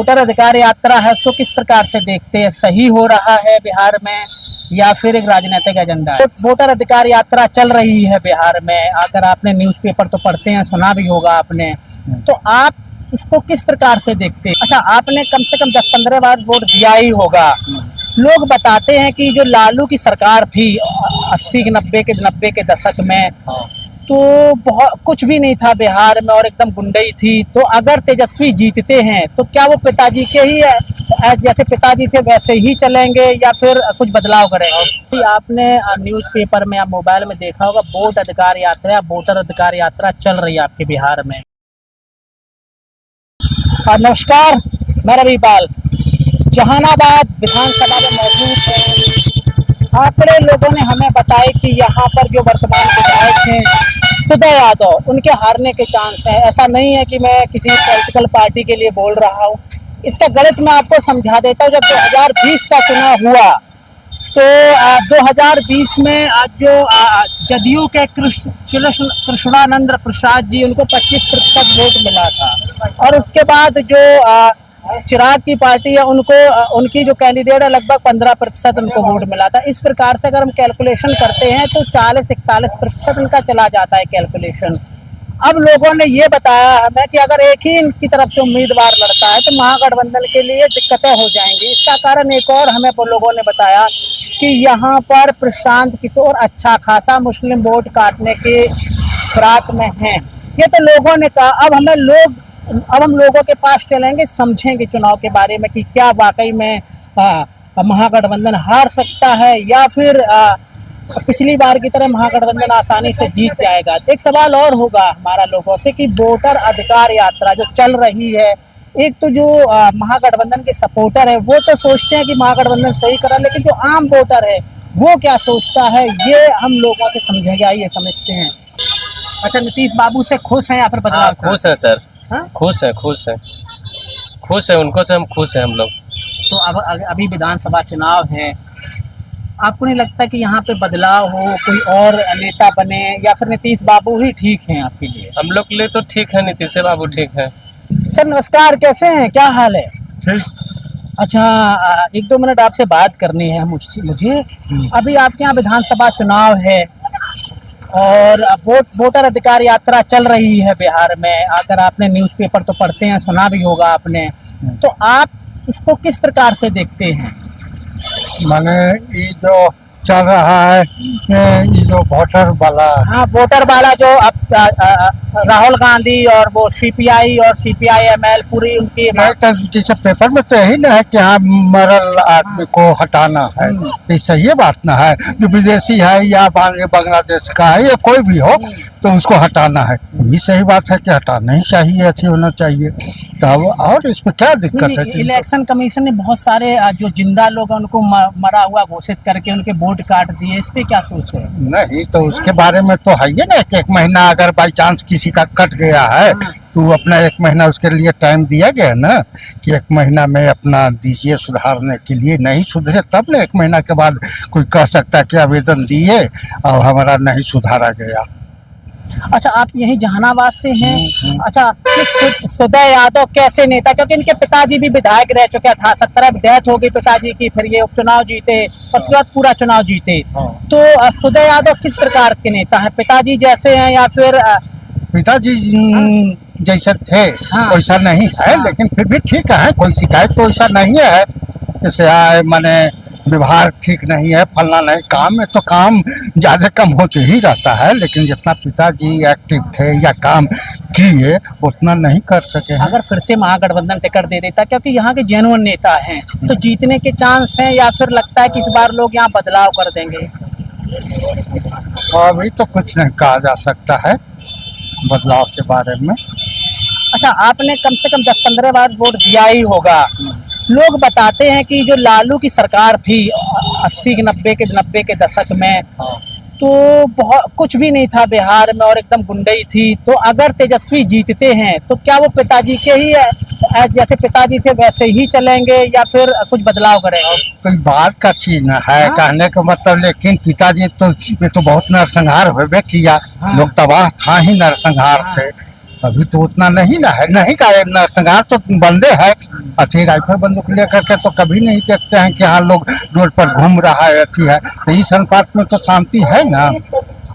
Voter अधिकार यात्रा है उसको किस प्रकार से देखते हैं? सही हो रहा है बिहार में या फिर एक राजनीतिक एजेंडा है? वोटर अधिकार यात्रा चल रही है बिहार में, अगर आपने न्यूज़पेपर तो पढ़ते हैं, सुना भी होगा आपने, तो आप इसको किस प्रकार से देखते हैं? अच्छा, आपने कम से कम 10-15 बार वोट दिया ही होगा। लोग बताते हैं कि जो लालू की सरकार थी 80-90 के दशक में, तो बहुत कुछ भी नहीं था बिहार में और एकदम गुंडई थी। तो अगर तेजस्वी जीतते हैं तो क्या वो पिताजी के ही जैसे पिताजी थे वैसे ही चलेंगे या फिर कुछ बदलाव करेंगे? आपने न्यूज़पेपर में या मोबाइल में देखा होगा, वोटर अधिकार यात्रा चल रही है आपके बिहार में। नमस्कार, मैं रविपाल जहानाबाद विधानसभा में मौजूद है। आंकड़े लोगों ने हमें बताए कि यहाँ पर जो वर्तमान विधायक हैं सुदय यादव, उनके हारने के चांस हैं। ऐसा नहीं है कि मैं किसी पॉलिटिकल पार्टी के लिए बोल रहा हूँ, इसका गणित मैं आपको समझा देता हूँ। जब 2020 का चुनाव हुआ तो 2020 में आज जो जदयू के कृष्णानंद प्रसाद जी, उनको 25% वोट मिला था और उसके बाद जो चिराग की पार्टी है उनकी जो कैंडिडेट है लगभग 15% उनको वोट मिला था। इस प्रकार से अगर हम कैलकुलेशन करते हैं तो 40-41% उनका चला जाता है कैलकुलेशन। अब लोगों ने ये बताया हमें कि अगर एक ही इनकी तरफ से उम्मीदवार लड़ता है तो महागठबंधन के लिए दिक्कतें हो जाएंगी। इसका कारण एक और हमें लोगों ने बताया कि यहाँ पर प्रशांत किशोर अच्छा खासा मुस्लिम वोट काटने के फिराक में हैं। ये तो लोगों ने कहा। अब हम लोगों के पास चलेंगे, समझेंगे चुनाव के बारे में कि क्या वाकई में महागठबंधन हार सकता है या फिर पिछली बार की तरह महागठबंधन आसानी से जीत जाएगा। एक सवाल और होगा हमारा लोगों से कि वोटर अधिकार यात्रा जो चल रही है, एक तो जो महागठबंधन के सपोर्टर है वो तो सोचते हैं कि महागठबंधन सही करा, लेकिन जो आम वोटर है वो क्या सोचता है ये हम लोगों से समझेंगे। आइए समझते हैं। अच्छा, नीतीश बाबू से खुश हैं या फिर बदलाव? खुश है सर। हाँ? खुश है उनको से हम खुश हैं हम लोग। तो अब अभी विधानसभा चुनाव है, आपको नहीं लगता कि यहाँ पे बदलाव हो, कोई और नेता बने या फिर नीतीश बाबू ही ठीक हैं आपके लिए? हम लोग के लिए तो ठीक है, नीतीश बाबू ठीक है। सर नमस्कार, कैसे हैं, क्या हाल है? अच्छा, 1-2 मिनट आपसे बात करनी है मुझे। अभी आपके यहाँ विधानसभा चुनाव है और वोटर अधिकार यात्रा चल रही है बिहार में, अगर आपने न्यूज़पेपर तो पढ़ते हैं, सुना भी होगा आपने, तो आप इसको किस प्रकार से देखते हैं? माने ये जो चल रहा है, ये जो वोटर वाला, हाँ, वोटर वाला जो राहुल गांधी और वो सीपीआई और सीपीआई-एमएल पूरी उनकी जैसे पेपर में तो यही ना है कि हाँ मरल आदमी को हटाना है। ये सही बात ना है, जो विदेशी है या बांग्लादेश का है या कोई भी हो तो उसको हटाना है। ये सही बात है कि हटाना ही चाहिए, अच्छी होना चाहिए। तब और इसमें क्या दिक्कत है? इलेक्शन कमीशन ने बहुत सारे जो जिंदा लोग हैं उनको मरा हुआ घोषित करके उनके वोट काट दिए, इस पे क्या सोच है? नहीं तो उसके बारे में तो है ही ना कि 1 महीना अगर बाई चांस किसी का कट गया है तो अपना 1 महीना उसके लिए टाइम दिया गया ना कि 1 महीना में अपना दीजिए सुधारने के लिए। नहीं सुधरे तब ना 1 महीना के बाद कोई कह सकता है कि आवेदन दिए और हमारा नहीं सुधारा गया। अच्छा, आप यही जहानाबाद से हैं? अच्छा, सुदय यादव कैसे नेता, क्योंकि इनके पिताजी भी विधायक रह चुके, 17 डेथ हो गई पिताजी की, फिर ये उपचुनाव जीते और उसके बाद पूरा चुनाव जीते। तो सुदय यादव किस प्रकार के नेता है? पिताजी जैसे हैं या फिर पिताजी जैसे थे वैसा नहीं है, लेकिन फिर भी ठीक है, कोई शिकायत तो ऐसा नहीं है। जैसे माने व्यवहार ठीक नहीं है, फलना नहीं, काम में तो काम ज़्यादा कम होते ही रहता है, लेकिन जितना पिताजी एक्टिव थे या काम किए उतना नहीं कर सके। अगर फिर से महागठबंधन टिकट दे देता, क्योंकि यहाँ के जेन्युइन नेता हैं, तो जीतने के चांस हैं या फिर लगता है कि इस बार लोग यहाँ बदलाव कर देंगे? अभी तो कुछ नहीं कहा जा सकता है बदलाव के बारे में। अच्छा, आपने कम से कम 10-15 बार वोट दिया ही होगा। लोग बताते हैं कि जो लालू की सरकार थी 80-90 के दशक में, तो बहुत कुछ भी नहीं था बिहार में और एकदम गुंडई थी। तो अगर तेजस्वी जीतते हैं तो क्या वो पिताजी के ही जैसे पिताजी थे वैसे ही चलेंगे या फिर कुछ बदलाव करेंगे? कोई बात का चीज न है कहने का मतलब, लेकिन पिताजी तो ये तो बहुत नरसंहार होवे किया। लोग तबाह था ही नरसंहार से, अभी तो उतना नहीं ना है, नहीं का नरसंहार तो बंदे है। अथी राइफल बंदूक लेकर के तो कभी नहीं देखते हैं कि हाँ लोग रोड पर घूम रहा है, अथी है। तो इस अनुपात में तो शांति है ना।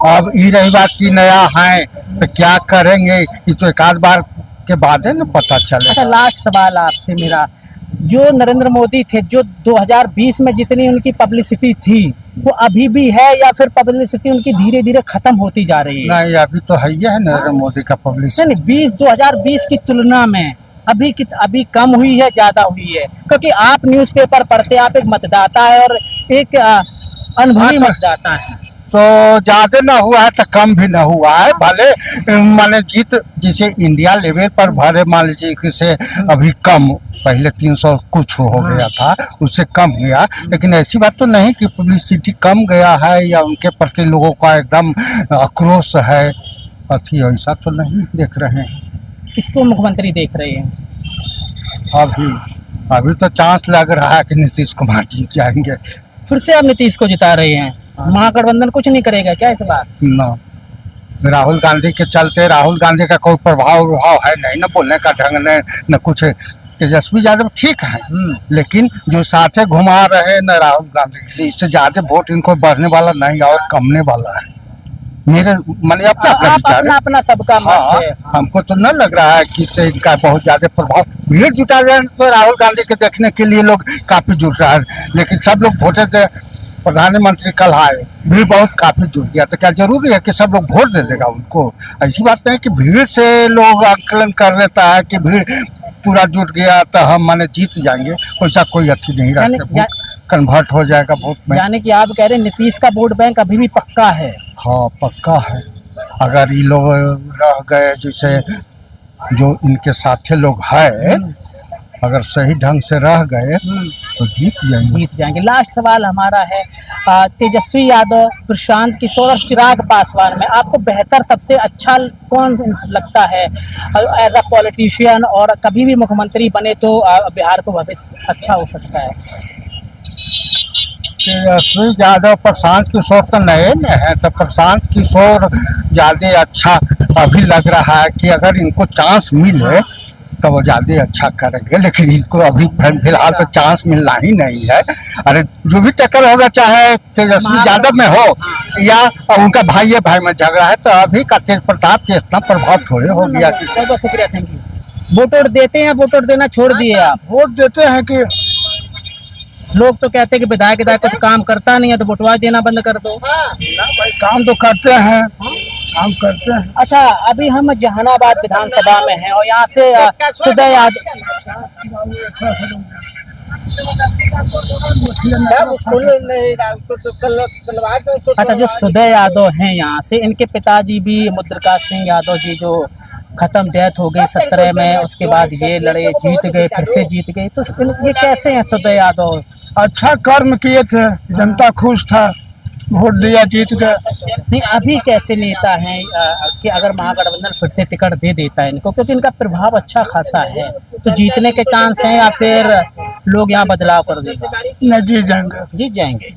अब ये रही बात की नया है तो क्या करेंगे, ये तो एक आध बार के बाद है ना पता चले। अच्छा, लास्ट सवाल आपसे मेरा, जो नरेंद्र मोदी थे, जो 2020 में जितनी उनकी पब्लिसिटी थी वो अभी भी है या फिर पब्लिसिटी उनकी धीरे धीरे खत्म होती जा रही है? नहीं, अभी तो है ही है नरेंद्र मोदी का पब्लिसिटी। नहीं, 2020 की तुलना में अभी कम हुई है, ज्यादा हुई है? क्योंकि आप न्यूज़पेपर पढ़ते, आप एक मतदाता है और एक अनुभवी मतदाता है। तो ज्यादा न हुआ है तो कम भी न हुआ है। भले माने जीत जिसे इंडिया लेवल पर भरे मान लीजिए कि से अभी कम, पहले 300 कुछ हो गया था, उससे कम गया। लेकिन ऐसी बात तो नहीं कि पब्लिसिटी कम गया है या उनके प्रति लोगों का एकदम आक्रोश है, अथी ऐसा तो नहीं देख रहे हैं। किसको मुख्यमंत्री देख रहे हैं? अभी तो चांस लग रहा है कि नीतीश कुमार जीत जाएंगे। फिर से आप नीतीश को जिता रहे हैं? महागठबंधन कुछ नहीं करेगा क्या इस बार? न राहुल गांधी के चलते, राहुल गांधी का कोई प्रभाव है नहीं, न बोलने का ढंग न कुछ। तेजस्वी यादव ठीक है, लेकिन जो साथे घुमा रहे न राहुल गांधी, इससे ज्यादा वोट इनको बढ़ने वाला नहीं और कमने वाला है। मेरे मन अपना अपना सबका मत है। हमको तो न लग रहा है कि इससे इनका बहुत ज्यादा प्रभाव। भीड़ जुटा रहे तो राहुल गांधी के देखने के लिए लोग काफी जुट रहा है, लेकिन सब लोग वोटे दे। प्रधानमंत्री कल आए, भीड़ बहुत काफी जुट गया, तो क्या जरूरी है कि सब लोग वोट दे देगा उनको? ऐसी बात नहीं कि भीड़ से लोग आकलन कर लेता है कि भीड़ पूरा जुट गया तो हम माने जीत जाएंगे, वैसा कोई अच्छी नहीं रहता, कन्वर्ट हो जाएगा वोट में। यानी कि आप कह रहे हैं नीतीश का वोट बैंक अभी भी पक्का है? हाँ, पक्का है। अगर ये लोग रह गए, जैसे जो इनके साथे लोग हैं, अगर सही ढंग से रह गए तो जीत जाएंगे। लास्ट सवाल हमारा है, तेजस्वी यादव, प्रशांत किशोर और चिराग पासवान में आपको बेहतर सबसे अच्छा कौन लगता है एज अ पॉलिटिशियन, और कभी भी मुख्यमंत्री बने तो बिहार को भविष्य अच्छा हो सकता है? तेजस्वी यादव, प्रशांत किशोर तो नए है, तो प्रशांत किशोर ज़्यादा अच्छा अभी लग रहा है कि अगर इनको चांस मिले तो वो ज़्यादा अच्छा करेंगे। लेकिन इनको अभी फिलहाल तो चांस मिलना ही नहीं है। अरे जो भी टक्कर होगा, चाहे तेजस्वी यादव में हो या उनका भाई में झगड़ा है, तो अभी का तेज प्रताप के इतना प्रभाव थोड़े हो गया। बहुत बहुत शुक्रिया, थैंक यू। वोट देते हैं, वोट देना छोड़ दिए आप? वोट देते हैं कि लोग तो कहते हैं कि विधायक कुछ काम करता नहीं है तो वोटवा देना बंद कर दो। भाई काम तो करते हैं, काम करते हैं। अच्छा, अभी हम जहानाबाद विधानसभा में हैं और यहाँ से सुदय यादव, अच्छा जो सुदय यादव हैं यहाँ से, इनके पिताजी भी मुद्रिका सिंह यादव जी जो खत्म डेथ हो गई 17 में, उसके बाद ये लड़े, जीत गए, फिर से जीत गए, तो ये कैसे हैं सुदय यादव? अच्छा कर्म किए थे, जनता खुश था, वोट दिया, जीत गए। नहीं, अभी कैसे नेता हैं कि अगर महागठबंधन फिर से टिकट दे देता है इनको, क्योंकि इनका प्रभाव अच्छा खासा है, तो जीतने के चांस हैं या फिर लोग यहाँ बदलाव कर देंगे? नहीं, जीत जाएंगे, जीत जाएंगे,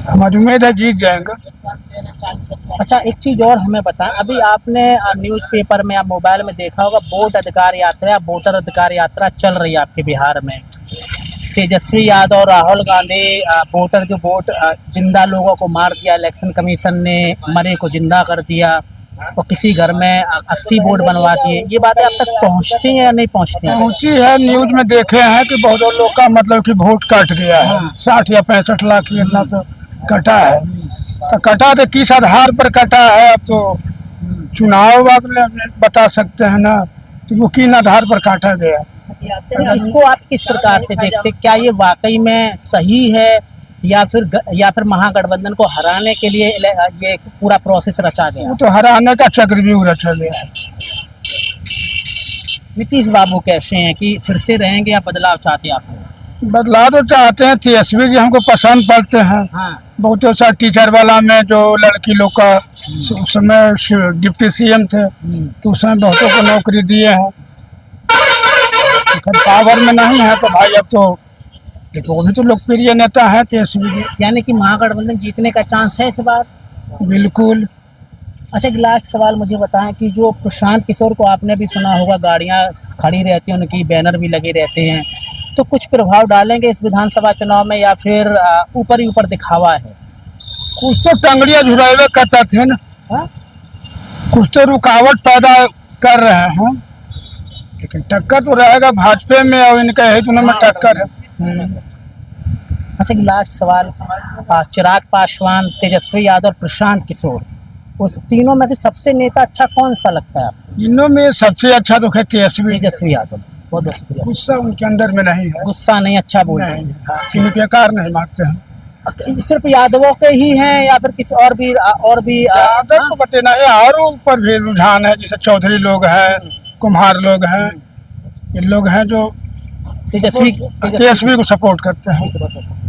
हमारी उम्मीद है जीत जाएंगे। अच्छा, एक चीज और हमें बताएं, अभी आपने न्यूज़पेपर में, आप मोबाइल में देखा होगा, वोट अधिकार यात्रा, वोटर अधिकार यात्रा चल रही है आपके बिहार में। तेजस्वी यादव, राहुल गांधी, वोटर जो वोट जिंदा लोगों को मार दिया, इलेक्शन कमीशन ने मरे को जिंदा कर दिया और किसी घर में 80 वोट बनवा दिए, ये बातें अब तक पहुंचती हैं या नहीं पहुंचती हैं? पहुंची है, न्यूज में देखे हैं कि बहुत लोग का मतलब कि वोट कट गया है। 60 या 65 लाख इतना तो कटा है, तो कटा तो किस आधार पर कटा है, अब तो चुनाव बता सकते हैं ना, तो वो किन आधार पर काटा गया। इसको आप किस प्रकार से देखते, क्या ये वाकई में सही है या फिर महागठबंधन को हराने के लिए ये पूरा प्रोसेस रचा गया? वो तो हराने का चक्रव्यूह रचा गया है। नीतीश बाबू कैसे हैं, कि फिर से रहेंगे या बदलाव चाहते हैं आप? बदलाव तो चाहते हैं, तेजस्वी जी हमको पसंद पड़ते हैं। हाँ। बहुत सा टीचर वाला में जो लड़की लोग का उस समय डिप्टी सीएम थे, तो उस समय बहुतों को नौकरी दिए हैं। पावर में नहीं है तो भाई अब तो, लेकिन वो भी तो लोकप्रिय नेता है तेजस्वी जी। यानी कि महागठबंधन जीतने का चांस है इस बार? बिल्कुल। अच्छा, एक लास्ट सवाल मुझे बताएं कि जो प्रशांत किशोर को आपने भी सुना होगा, गाड़ियां खड़ी रहती हैं उनकी, बैनर भी लगे रहते हैं, तो कुछ प्रभाव डालेंगे इस विधानसभा चुनाव में या फिर ऊपर ही ऊपर दिखावा है? कुछ तो टंगड़िया झुलावे करते थे ना, हाँ? कुछ तो रुकावट पैदा कर रहे हैं, लेकिन टक्कर तो रहेगा भाजपा में और इनका है दोनों में टक्कर है। अच्छा, एक लास्ट सवाल, चिराग पासवान, तेजस्वी यादव और प्रशांत किशोर, उस तीनों में से सबसे नेता अच्छा कौन सा लगता है आपको? इनों में सबसे अच्छा तो है तेजस्वी यादव। बहुत बहुत शुक्रिया। गुस्सा उनके अंदर में नहीं है, गुस्सा नहीं, अच्छा बोल रहे नहीं, हैं। बेकार नहीं मांगते हैं। सिर्फ यादवों के ही हैं या फिर किसी और भी यादव को बते नहीं, और ऊपर भी रुझान है, जैसे चौधरी लोग हैं, कुम्हार लोग हैं, ये लोग हैं जो तेजस्वी को सपोर्ट करते हैं।